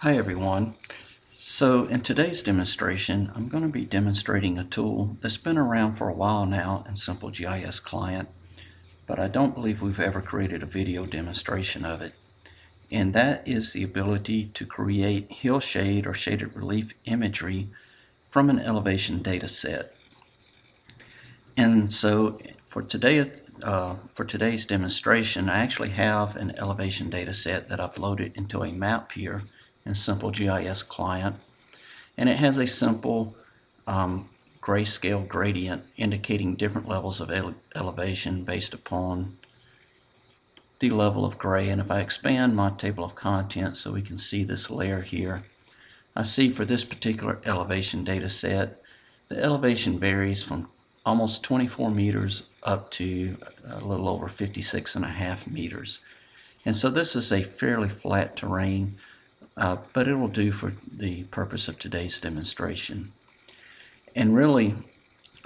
Hi everyone. So in today's demonstration, I'm going to be demonstrating a tool that's been around for a while now in Simple GIS Client, but I don't believe we've ever created a video demonstration of it. And that is the ability to create hillshade or shaded relief imagery from an elevation data set. And so for today's demonstration, I actually have an elevation data set that I've loaded into a map here in Simple GIS Client. And it has a simple grayscale gradient indicating different levels of elevation based upon the level of gray. And if I expand my table of contents so we can see this layer here, I see for this particular elevation data set, the elevation varies from almost 24 meters up to a little over 56.5 meters. And so this is a fairly flat terrain, but it will do for the purpose of today's demonstration. And really,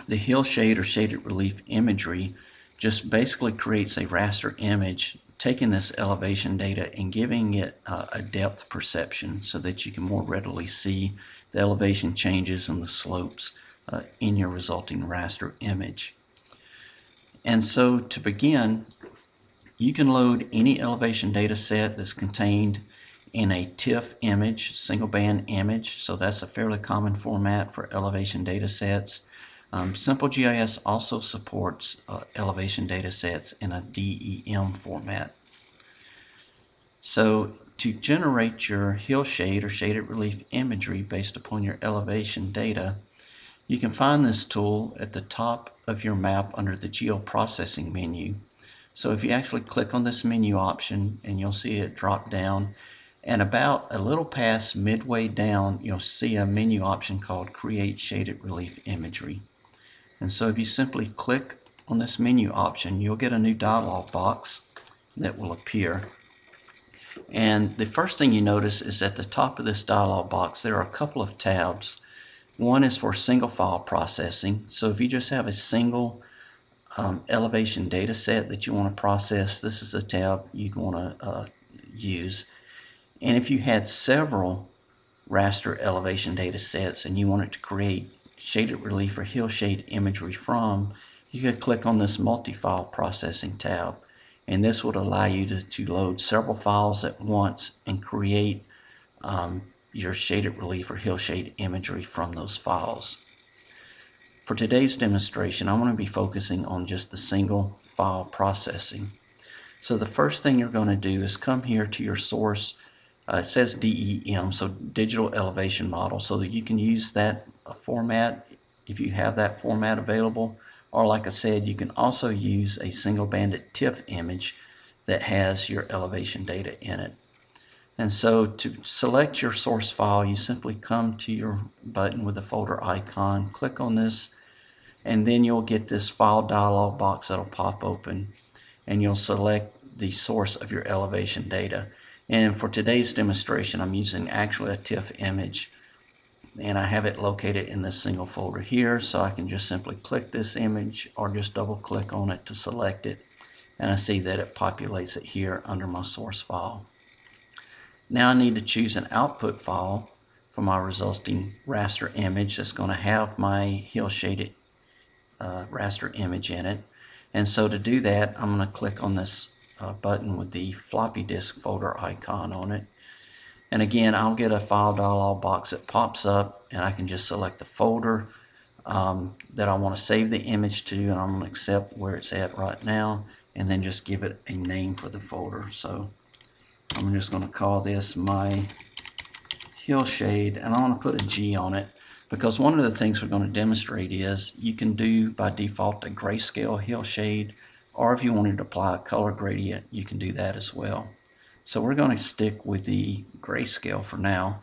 the hillshade or shaded relief imagery just basically creates a raster image, taking this elevation data and giving it a depth perception so that you can more readily see the elevation changes and the slopes in your resulting raster image. And so to begin, you can load any elevation data set that's contained in a TIFF image, single band image. So that's a fairly common format for elevation data sets. Simple GIS also supports elevation data sets in a DEM format. So to generate your hillshade or shaded relief imagery based upon your elevation data, you can find this tool at the top of your map under the geoprocessing menu. So if you actually click on this menu option, and you'll see it drop down, and about a little past midway down, you'll see a menu option called Create Shaded Relief Imagery. And so if you simply click on this menu option, you'll get a new dialog box that will appear. And the first thing you notice is at the top of this dialog box, there are a couple of tabs. One is for single file processing. So if you just have a single elevation data set that you want to process, this is a tab you'd want to use. And if you had several raster elevation data sets and you wanted to create shaded relief or hillshade imagery from, you could click on this multi-file processing tab. And this would allow you to load several files at once and create your shaded relief or hillshade imagery from those files. For today's demonstration, I'm going to be focusing on just the single file processing. So the first thing you're going to do is come here to your source. It says DEM, so Digital Elevation Model, so that you can use that format if you have that format available. Or like I said, you can also use a single banded TIFF image that has your elevation data in it. And so to select your source file, you simply come to your button with the folder icon, click on this, and then you'll get this file dialog box that'll pop open, and you'll select the source of your elevation data. And for today's demonstration, I'm using actually a TIFF image, and I have it located in this single folder here, so I can just simply click this image or just double click on it to select it, and I see that it populates it here under my source file. Now I need to choose an output file for my resulting raster image that's going to have my hill shaded raster image in it. And so to do that, I'm going to click on this button with the floppy disk folder icon on it. And again, I'll get a file dialog box that pops up, and I can just select the folder that I want to save the image to, and I'm going to accept where it's at right now, and then just give it a name for the folder. So I'm just going to call this my hillshade, and I want to put a G on it, because one of the things we're going to demonstrate is you can do by default a grayscale hillshade, or if you wanted to apply a color gradient, you can do that as well. So we're going to stick with the grayscale for now,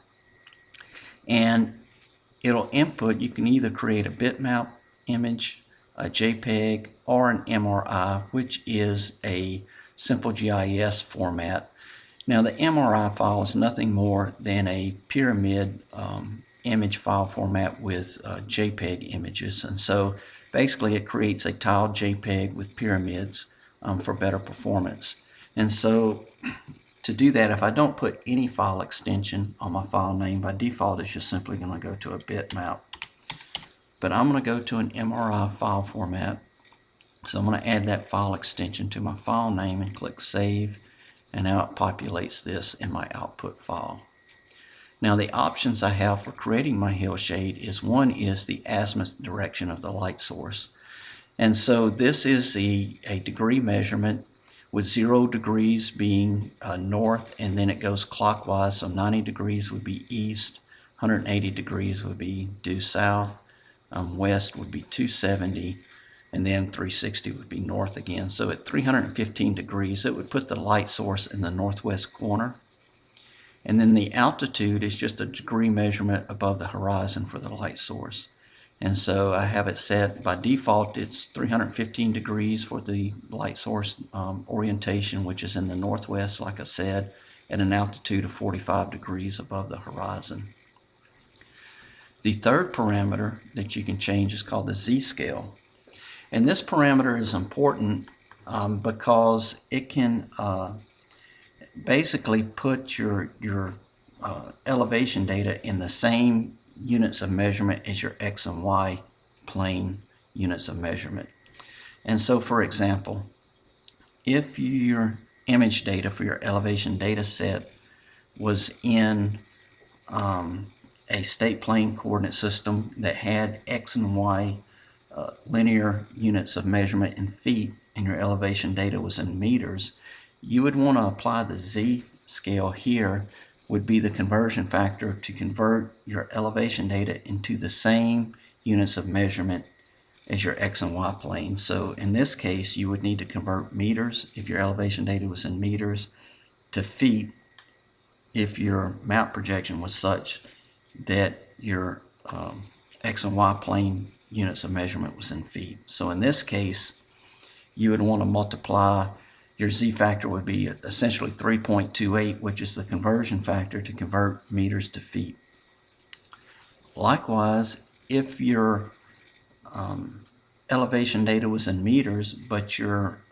and it'll input, you can either create a bitmap image, a JPEG, or an MRI, which is a simple GIS format. Now the MRI file is nothing more than a pyramid image file format with JPEG images, and so basically it creates a tiled JPEG with pyramids for better performance. And so to do that, if I don't put any file extension on my file name, by default it's just simply going to go to a bitmap. But I'm going to go to an MRI file format. So I'm going to add that file extension to my file name and click Save, and now it populates this in my output file. Now the options I have for creating my hillshade is, one is the azimuth direction of the light source. And so this is a degree measurement with 0 degrees being north, and then it goes clockwise, so 90 degrees would be east, 180 degrees would be due south, west would be 270, and then 360 would be north again. So at 315 degrees, it would put the light source in the northwest corner. And then the altitude is just a degree measurement above the horizon for the light source. And so I have it set, by default, it's 315 degrees for the light source orientation, which is in the northwest, like I said, at an altitude of 45 degrees above the horizon. The third parameter that you can change is called the Z-scale. And this parameter is important because it can basically put your elevation data in the same units of measurement as your X and Y plane units of measurement. And so, for example, if your image data for your elevation data set was in a state plane coordinate system that had X and Y linear units of measurement in feet, and your elevation data was in meters, you would want to apply the Z scale here, would be the conversion factor to convert your elevation data into the same units of measurement as your X and Y plane. So in this case, you would need to convert meters if your elevation data was in meters to feet if your map projection was such that your X and Y plane units of measurement was in feet. So in this case, you would want to multiply, your Z factor would be essentially 3.28, which is the conversion factor to convert meters to feet. Likewise, if your elevation data was in meters, but your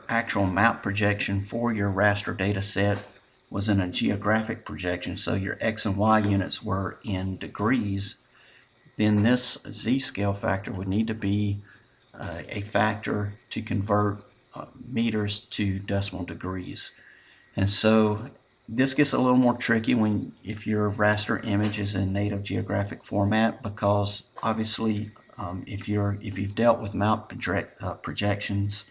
actual map projection for your raster data set was in a geographic projection, so your X and Y units were in degrees, then this Z-scale factor would need to be a factor to convert meters to decimal degrees. And so this gets a little more tricky if your raster image is in native geographic format, because obviously if you've dealt with map projections,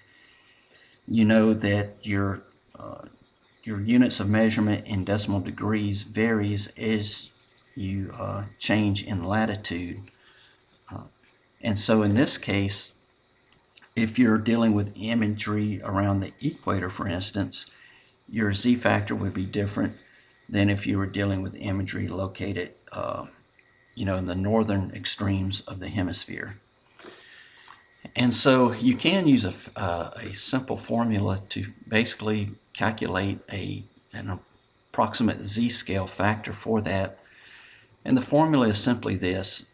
you know that your units of measurement in decimal degrees varies as you change in latitude. And so in this case, if you're dealing with imagery around the equator, for instance, your Z factor would be different than if you were dealing with imagery located in the northern extremes of the hemisphere. And so you can use a simple formula to basically calculate an approximate Z-scale factor for that. And the formula is simply this.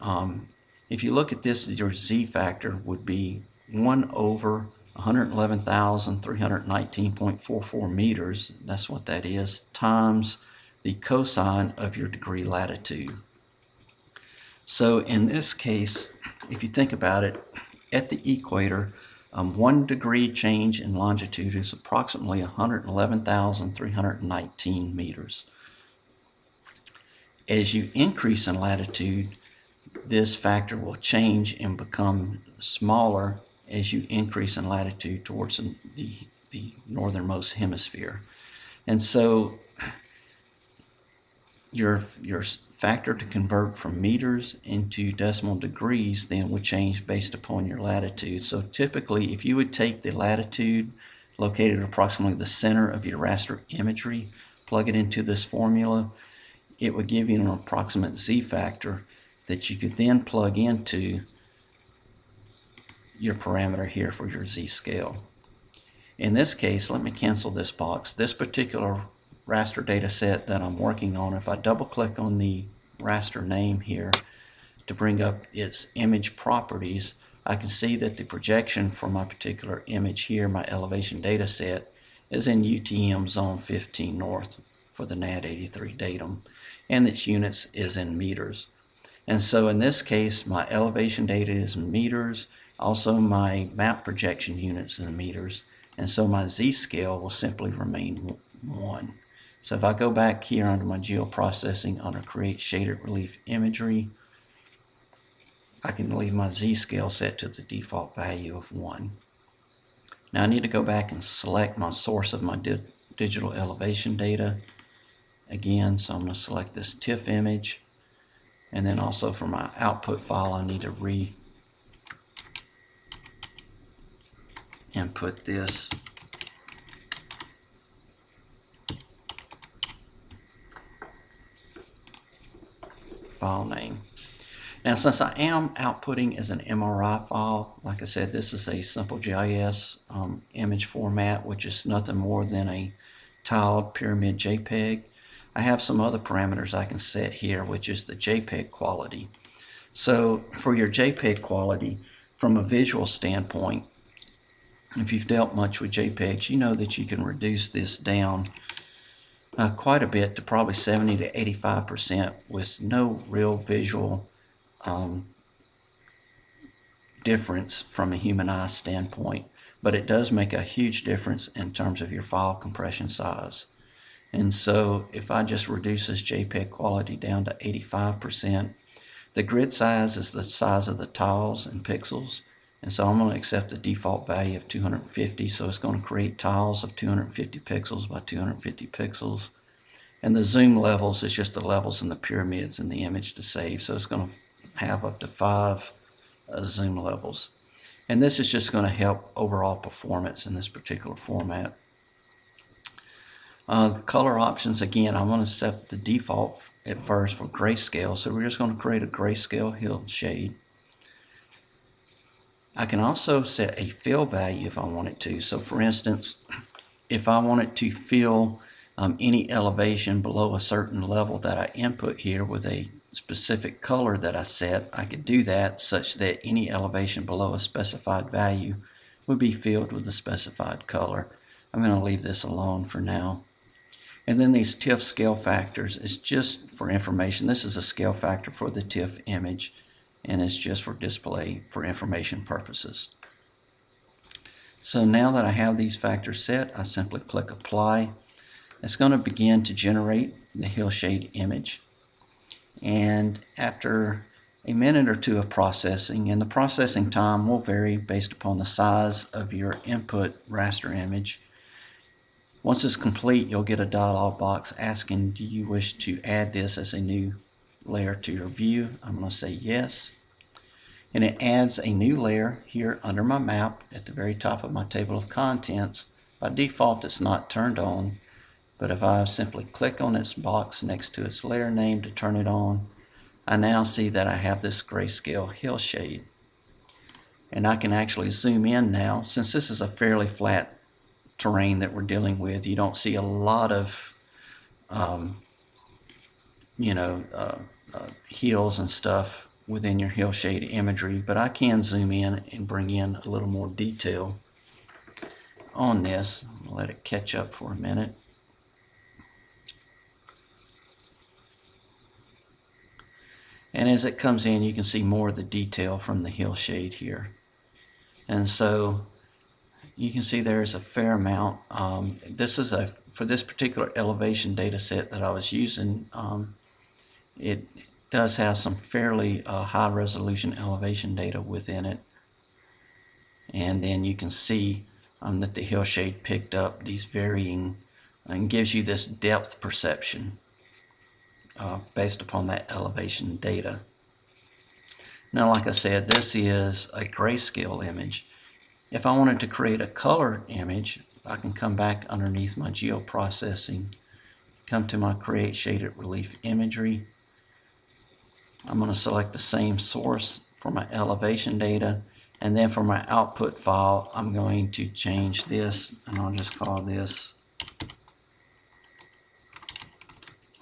If you look at this, your Z factor would be 1 over 111,319.44 meters, that's what that is, times the cosine of your degree latitude. So in this case, if you think about it, at the equator, 1 degree change in longitude is approximately 111,319 meters. As you increase in latitude, this factor will change and become smaller as you increase in latitude towards the northernmost hemisphere. And so your factor to convert from meters into decimal degrees then would change based upon your latitude. So typically, if you would take the latitude located at approximately the center of your raster imagery, plug it into this formula, it would give you an approximate Z factor that you could then plug into your parameter here for your Z-scale. In this case, let me cancel this box. This particular raster data set that I'm working on, if I double click on the raster name here to bring up its image properties, I can see that the projection for my particular image here, my elevation data set, is in UTM Zone 15 North for the NAD 83 datum, and its units is in meters. And so in this case, my elevation data is in meters, also my map projection units in meters, and so my z-scale will simply remain 1. So if I go back here under my geoprocessing under Create Shaded Relief Imagery, I can leave my z-scale set to the default value of 1. Now I need to go back and select my source of my digital elevation data again, so I'm going to select this TIFF image, and then also for my output file I need to input this file name. Now since I am outputting as an MRI file, like I said, this is a simple GIS image format, which is nothing more than a tiled pyramid JPEG. I have some other parameters I can set here, which is the JPEG quality. So for your JPEG quality, from a visual standpoint, if you've dealt much with JPEGs, you know that you can reduce this down quite a bit to probably 70 to 85% with no real visual difference from a human eye standpoint. But it does make a huge difference in terms of your file compression size. And so if I just reduce this JPEG quality down to 85%, the grid size is the size of the tiles in pixels. And so I'm going to accept the default value of 250. So it's going to create tiles of 250 pixels by 250 pixels. And the zoom levels is just the levels in the pyramids in the image to save. So it's going to have up to 5 zoom levels. And this is just going to help overall performance in this particular format. The color options, again, I'm going to set the default at first for grayscale. So we're just going to create a grayscale hillshade. I can also set a fill value if I wanted to. So for instance, if I wanted to fill any elevation below a certain level that I input here with a specific color that I set, I could do that such that any elevation below a specified value would be filled with a specified color. I'm going to leave this alone for now. And then these TIFF scale factors is just for information. This is a scale factor for the TIFF image, and it's just for display for information purposes. So now that I have these factors set, I simply click Apply. It's going to begin to generate the hillshade image. And after a minute or two of processing, and the processing time will vary based upon the size of your input raster image. Once it's complete, you'll get a dialog box asking, do you wish to add this as a new layer to your view? I'm going to say yes. And it adds a new layer here under my map at the very top of my table of contents. By default, it's not turned on, but if I simply click on this box next to its layer name to turn it on, I now see that I have this grayscale hillshade. And I can actually zoom in now. Since this is a fairly flat terrain that we're dealing with, you don't see a lot of hills and stuff within your hillshade imagery, but I can zoom in and bring in a little more detail on this. I'll let it catch up for a minute. And as it comes in, you can see more of the detail from the hillshade here. And so you can see there's a fair amount. This is for this particular elevation data set that I was using, it does have some fairly high resolution elevation data within it. And then you can see that the hillshade picked up these varying and gives you this depth perception based upon that elevation data. Now, like I said, this is a grayscale image. If I wanted to create a color image, I can come back underneath my geoprocessing, come to my Create Shaded Relief Imagery. I'm going to select the same source for my elevation data, and then for my output file, I'm going to change this, and I'll just call this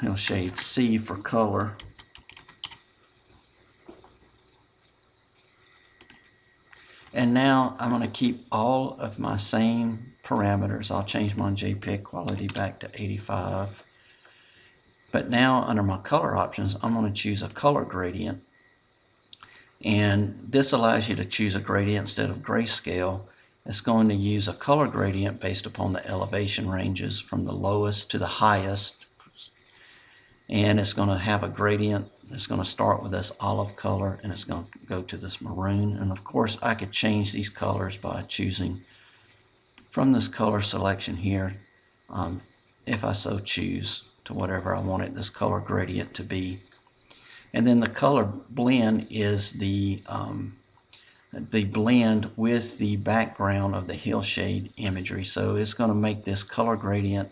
Hillshade C for color. And now I'm going to keep all of my same parameters. I'll change my JPEG quality back to 85. But now under my color options, I'm going to choose a color gradient. And this allows you to choose a gradient instead of grayscale. It's going to use a color gradient based upon the elevation ranges from the lowest to the highest. And it's going to have a gradient. It's going to start with this olive color and it's going to go to this maroon. And of course, I could change these colors by choosing from this color selection here, if I so choose, to whatever I wanted this color gradient to be. And then the color blend is the blend with the background of the Hillshade imagery. So it's going to make this color gradient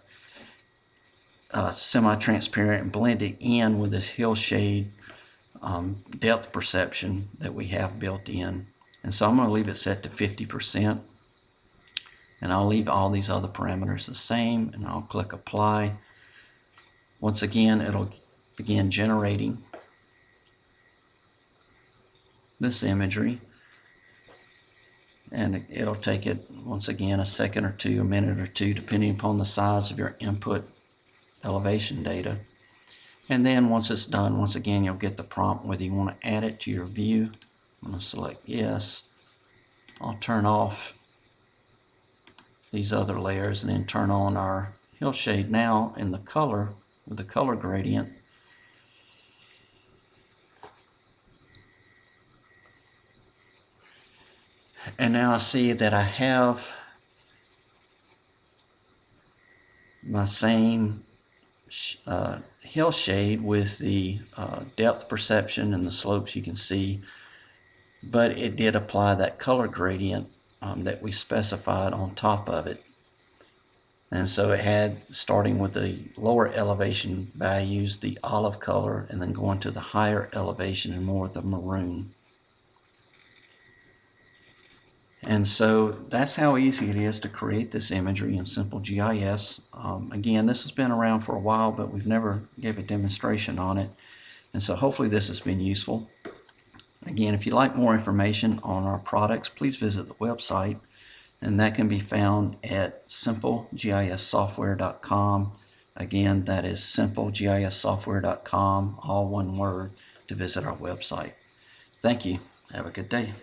semi-transparent and blend it in with this Hillshade depth perception that we have built in. And so I'm going to leave it set to 50%. And I'll leave all these other parameters the same, and I'll click apply. Once again, it'll begin generating this imagery, and it'll take it once again a second or two, a minute or two, depending upon the size of your input elevation data. And then once it's done, once again, you'll get the prompt whether you want to add it to your view. I'm going to select yes. I'll turn off these other layers and then turn on our Hillshade now in the color with the color gradient. And now I see that I have my same Hillshade with the depth perception and the slopes you can see, but it did apply that color gradient that we specified on top of it. And so it had, starting with the lower elevation values, the olive color, and then going to the higher elevation and more of the maroon. And so that's how easy it is to create this imagery in Simple GIS. Again, this has been around for a while, but we've never gave a demonstration on it. And so hopefully this has been useful. Again, if you'd like more information on our products, please visit the website. And that can be found at simplegissoftware.com. Again, that is simplegissoftware.com, all one word, to visit our website. Thank you. Have a good day.